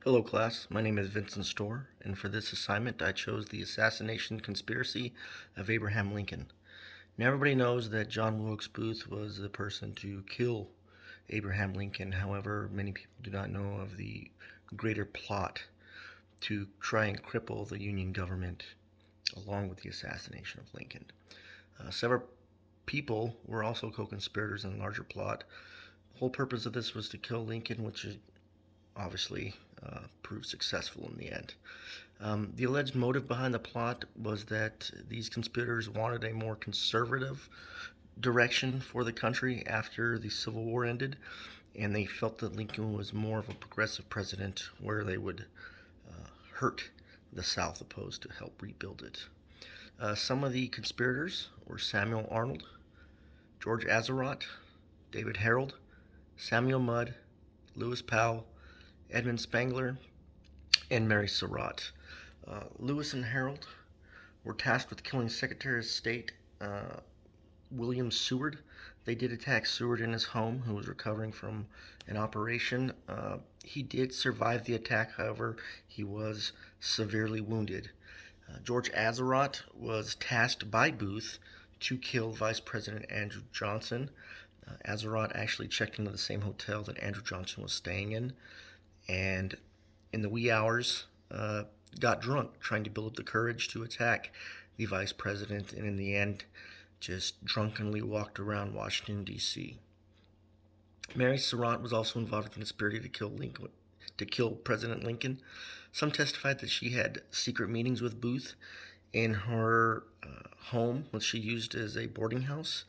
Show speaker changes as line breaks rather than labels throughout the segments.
Hello class, my name is Vincent Storr, and for this assignment I chose the assassination conspiracy of Abraham Lincoln. Now everybody knows that John Wilkes Booth was the person to kill Abraham Lincoln. However, many people do not know of the greater plot to try and cripple the Union government along with the assassination of Lincoln. Several people were also co-conspirators in the larger plot. The whole purpose of this was to kill Lincoln, which is obviously proved successful in the end. The alleged motive behind the plot was that these conspirators wanted a more conservative direction for the country after the Civil War ended, and they felt that Lincoln was more of a progressive president where they would hurt the South opposed to help rebuild it. Some of the conspirators were Samuel Arnold, George Atzerodt, David Harold, Samuel Mudd, Lewis Powell, Edmund Spangler, and Mary Surratt. Lewis and Harold were tasked with killing Secretary of State William Seward. They did attack Seward in his home, who was recovering from an operation. He did survive the attack, however, he was severely wounded. George Atzerodt was tasked by Booth to kill Vice President Andrew Johnson. Atzerodt actually checked into the same hotel that Andrew Johnson was staying in, and in the wee hours, got drunk trying to build up the courage to attack the vice president, and in the end, just drunkenly walked around Washington, D.C. Mary Surratt was also involved in the conspiracy to kill President Lincoln. Some testified that she had secret meetings with Booth in her home, which she used as a boarding house.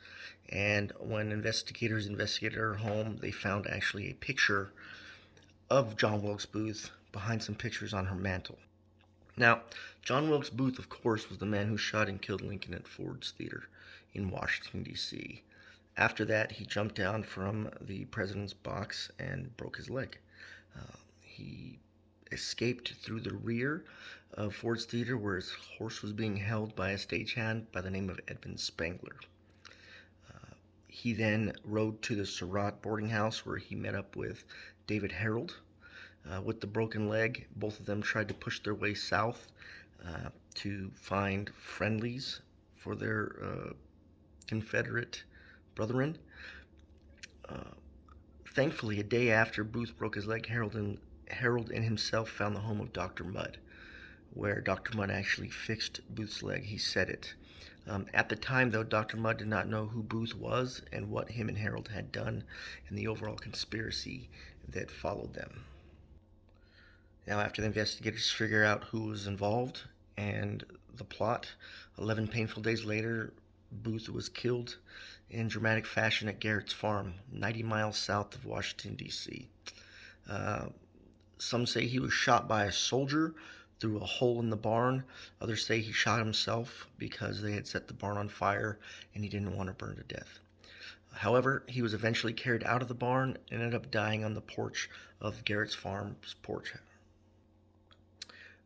And when investigators investigated her home, they found actually a picture of John Wilkes Booth behind some pictures on her mantle. Now, John Wilkes Booth, of course, was the man who shot and killed Lincoln at Ford's Theater in Washington, D.C. After that, he jumped down from the president's box and broke his leg. He escaped through the rear of Ford's Theater, where his horse was being held by a stagehand by the name of Edmund Spangler. He then rode to the Surratt boarding house, where he met up with David Harold. With the broken leg, both of them tried to push their way south to find friendlies for their Confederate brethren. Thankfully, a day after Booth broke his leg, Harold and himself found the home of Dr. Mudd, where Dr. Mudd actually fixed Booth's leg. He said it. At the time, though, Dr. Mudd did not know who Booth was and what him and Harold had done in the overall conspiracy that followed them. Now, after the investigators figure out who was involved and the plot, 11 painful days later, Booth was killed in dramatic fashion at Garrett's Farm, 90 miles south of Washington, D.C. Some say he was shot by a soldier through a hole in the barn. Others say he shot himself because they had set the barn on fire and he didn't want to burn to death. However, he was eventually carried out of the barn and ended up dying on the porch of Garrett's Farm's porch.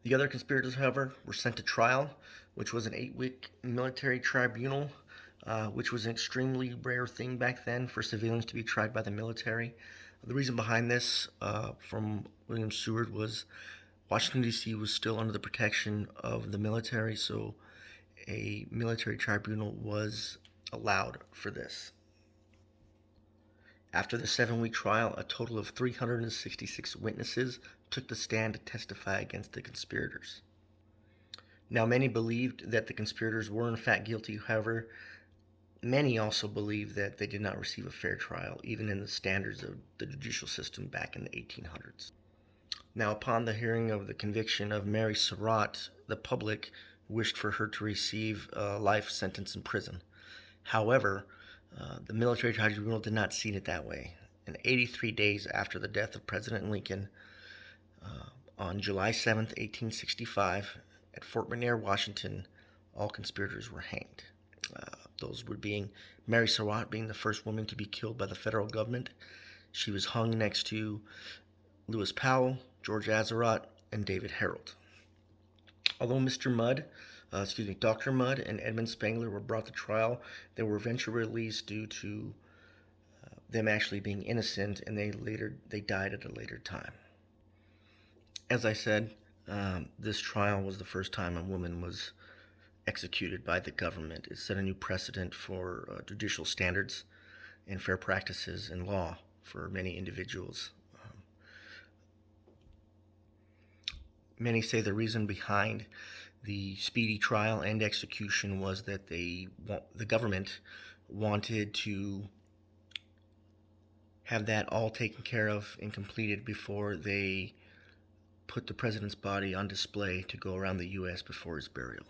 The other conspirators, however, were sent to trial, which was an 8-week military tribunal, which was an extremely rare thing back then for civilians to be tried by the military. The reason behind this, from William Seward, was Washington, D.C. was still under the protection of the military, so a military tribunal was allowed for this. After the 7-week trial, a total of 366 witnesses took the stand to testify against the conspirators. Now, many believed that the conspirators were in fact guilty. However, many also believed that they did not receive a fair trial, even in the standards of the judicial system back in the 1800s. Now, upon the hearing of the conviction of Mary Surratt, the public wished for her to receive a life sentence in prison. However, the military tribunal did not see it that way. And 83 days after the death of President Lincoln, on July 7th, 1865, at Fort McNair, Washington, all conspirators were hanged. Those would being Mary Surratt being the first woman to be killed by the federal government. She was hung next to Lewis Powell, George Atzerodt, and David Harold. Although Dr. Mudd and Edmund Spangler were brought to trial, they were eventually released due to them actually being innocent, and they died at a later time. As I said, this trial was the first time a woman was executed by the government. It set a new precedent for judicial standards and fair practices in law for many individuals. Many say the reason behind the speedy trial and execution was that the government wanted to have that all taken care of and completed before they put the president's body on display to go around the U.S. before his burial.